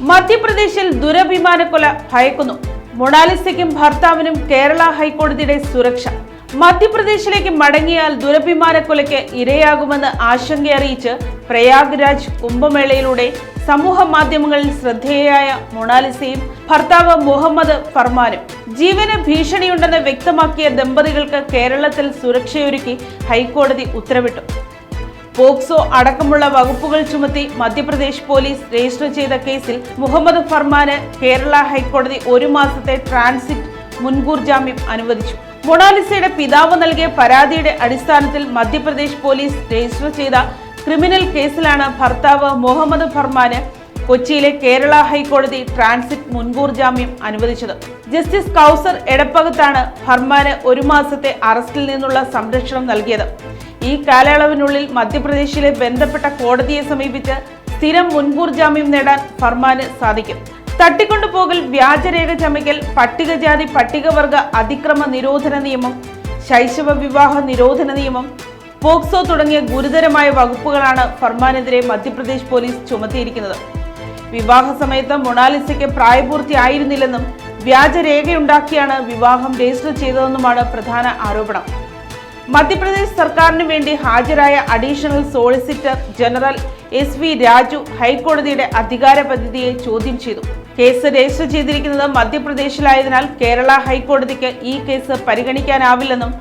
മധ്യപ്രദേശിൽ ദുരഭിമാനക്കൊല ഭയക്കുന്നു. മൊണാലിസയ്ക്കും ഭർത്താവിനും കേരള ഹൈക്കോടതിയുടെ സുരക്ഷ. മധ്യപ്രദേശിലേക്ക് മടങ്ങിയാൽ ദുരഭിമാനക്കൊലയ്ക്ക് ഇരയാകുമെന്ന് ആശങ്കയറിയിച്ച് പ്രയാഗ്രാജ് കുംഭമേളയിലൂടെ സമൂഹ മാധ്യമങ്ങളിൽ ശ്രദ്ധേയയായ മൊണാലിസയും ഭർത്താവ് മുഹമ്മദ് ഫർമാനും ജീവന് ഭീഷണിയുണ്ടെന്ന് വ്യക്തമാക്കിയ ദമ്പതികൾക്ക് കേരളത്തിൽ സുരക്ഷയൊരുക്കി ഹൈക്കോടതി ഉത്തരവിട്ടു. പോക്സോ അടക്കമുള്ള വകുപ്പുകൾ ചുമത്തി മധ്യപ്രദേശ് പോലീസ് രജിസ്റ്റർ ചെയ്ത കേസിൽ മുഹമ്മദ് ഫർമാന് കേരള ഹൈക്കോടതി 1 മാസത്തെ ട്രാൻസിറ്റ് മുൻകൂർ ജാമ്യം അനുവദിച്ചു. മൊണാലിസയുടെ പിതാവ് നൽകിയ പരാതിയുടെ അടിസ്ഥാനത്തിൽ മധ്യപ്രദേശ് പോലീസ് രജിസ്റ്റർ ചെയ്ത ക്രിമിനൽ കേസിലാണ് ഭർത്താവ് മുഹമ്മദ് ഫർമാന് കൊച്ചിയിലെ കേരള ഹൈക്കോടതി ട്രാൻസിറ്റ് മുൻകൂർ ജാമ്യം അനുവദിച്ചത്. ജസ്റ്റിസ് കൗസർ എടപ്പകത്താണ് ഫർമാന് 1 മാസത്തെ അറസ്റ്റിൽ നിന്നുള്ള സംരക്ഷണം നൽകിയത്. ഈ കാലയളവിനുള്ളിൽ മധ്യപ്രദേശിലെ ബന്ധപ്പെട്ട കോടതിയെ സമീപിച്ച് സ്ഥിരം മുൻകൂർ ജാമ്യം നേടാൻ ഫർമാന് സാധിക്കും. തട്ടിക്കൊണ്ടുപോകൽ, വ്യാജരേഖ ചമയ്ക്കൽ, പട്ടികജാതി പട്ടികവർഗ അതിക്രമ നിരോധന നിയമം, ശൈശവ വിവാഹ നിരോധന നിയമം, പോക്സോ തുടങ്ങിയ ഗുരുതരമായ വകുപ്പുകളാണ് ഫർമാനെതിരെ മധ്യപ്രദേശ് പോലീസ് ചുമത്തിയിരിക്കുന്നത്. വിവാഹ സമയത്ത് മൊണാലിസയ്ക്ക് പ്രായപൂർത്തിയായിരുന്നില്ലെന്നും വ്യാജരേഖയുണ്ടാക്കിയാണ് വിവാഹം രജിസ്റ്റർ ചെയ്തതെന്നുമാണ് പ്രധാന ആരോപണം. മധ്യപ്രദേശ് സർക്കാരിന് വേണ്ടി ഹാജരായ additional solicitor general SV Raju ഹൈക്കോടതിയുടെ അധികാര പരിധിയെ ചോദ്യം ചെയ്തു. കേസ് രജിസ്റ്റർ ചെയ്തിരിക്കുന്നത് മധ്യപ്രദേശിലായതിനാൽ കേരള ഹൈക്കോടതിക്ക് ഈ കേസ് പരിഗണിക്കാനാവില്ലെന്നും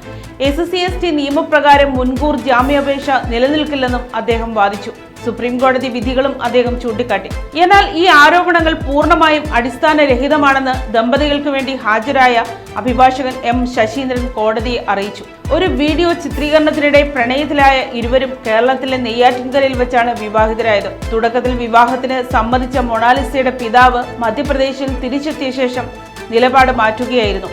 SC/ST നിയമപ്രകാരം മുൻകൂർ ജാമ്യാപേക്ഷ നിലനിൽക്കില്ലെന്നും അദ്ദേഹം വാദിച്ചു. സുപ്രീം കോടതി വിധികളും അദ്ദേഹം ചൂണ്ടിക്കാട്ടി. എന്നാൽ ഈ ആരോപണങ്ങൾ പൂർണ്ണമായും അടിസ്ഥാനരഹിതമാണെന്ന് ദമ്പതികൾക്ക് വേണ്ടി ഹാജരായ അഭിഭാഷകൻ M ശശീന്ദ്രൻ കോടതിയെ അറിയിച്ചു. ഒരു വീഡിയോ ചിത്രീകരണത്തിനിടെ പ്രണയത്തിലായ ഇരുവരും കേരളത്തിലെ നെയ്യാറ്റിൻകരയിൽ വെച്ചാണ് വിവാഹിതരായത്. തുടക്കത്തിൽ വിവാഹത്തിന് സമ്മതിച്ച മൊണാലിസയുടെ പിതാവ് മധ്യപ്രദേശിൽ തിരിച്ചെത്തിയ ശേഷം നിലപാട് മാറ്റുകയായിരുന്നു.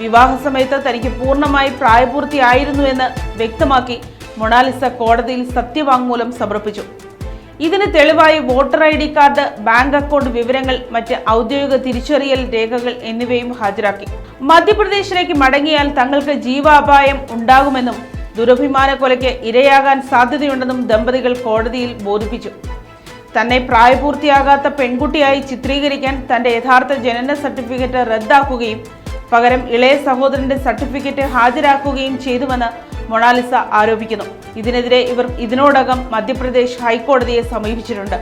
വിവാഹ സമയത്ത് തനിക്ക് പൂർണ്ണമായി പ്രായപൂർത്തിയായിരുന്നുവെന്ന് വ്യക്തമാക്കി മൊണാലിസ കോടതിയിൽ സത്യവാങ്മൂലം സമർപ്പിച്ചു. ഇതിന് തെളിവായി voter ID card, bank account വിവരങ്ങൾ, മറ്റ് ഔദ്യോഗിക തിരിച്ചറിയൽ രേഖകൾ എന്നിവയും ഹാജരാക്കി. മധ്യപ്രദേശിലേക്ക് മടങ്ങിയാൽ തങ്ങൾക്ക് ജീവാപായം ഉണ്ടാകുമെന്നും ദുരഭിമാന കൊലയ്ക്ക് ഇരയാകാൻ സാധ്യതയുണ്ടെന്നും ദമ്പതികൾ കോടതിയിൽ ബോധിപ്പിച്ചു. തന്നെ പ്രായപൂർത്തിയാകാത്ത പെൺകുട്ടിയായി ചിത്രീകരിക്കാൻ തന്റെ യഥാർത്ഥ ജനന സർട്ടിഫിക്കറ്റ് റദ്ദാക്കുകയും പകരം ഇളയ സഹോദരന്റെ സർട്ടിഫിക്കറ്റ് ഹാജരാക്കുകയും ചെയ്തുവെന്ന് മൊണാലിസ ആരോപിക്കുന്നു. ഇതിനെതിരെ ഇവർ ഇതിനോടകം മധ്യപ്രദേശ് ഹൈക്കോടതിയെ സമീപിച്ചിട്ടുണ്ട്.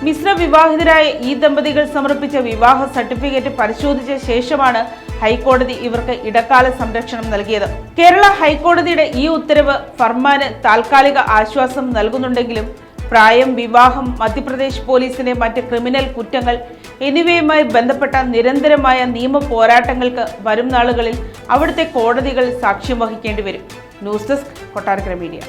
മിശ്ര വിവാഹിതരായ ഈ ദമ്പതികൾ സമർപ്പിച്ച വിവാഹ സർട്ടിഫിക്കറ്റ് പരിശോധിച്ച ശേഷമാണ് ഹൈക്കോടതി ഇവർക്ക് ഇടക്കാല സംരക്ഷണം നൽകിയത്. കേരള ഹൈക്കോടതിയുടെ ഈ ഉത്തരവ് ഫർമാന് താൽക്കാലിക ആശ്വാസം നൽകുന്നുണ്ടെങ്കിലും പ്രായം, വിവാഹം, മധ്യപ്രദേശ് പോലീസിന്റെ മറ്റ് ക്രിമിനൽ കുറ്റങ്ങൾ എന്നിവയുമായി ബന്ധപ്പെട്ട നിരന്തരമായ നിയമ പോരാട്ടങ്ങൾക്ക് വരും നാളുകളിൽ അവിടുത്തെ കോടതികൾ സാക്ഷ്യം വഹിക്കേണ്ടി വരും. News desk, Kottarakkara media.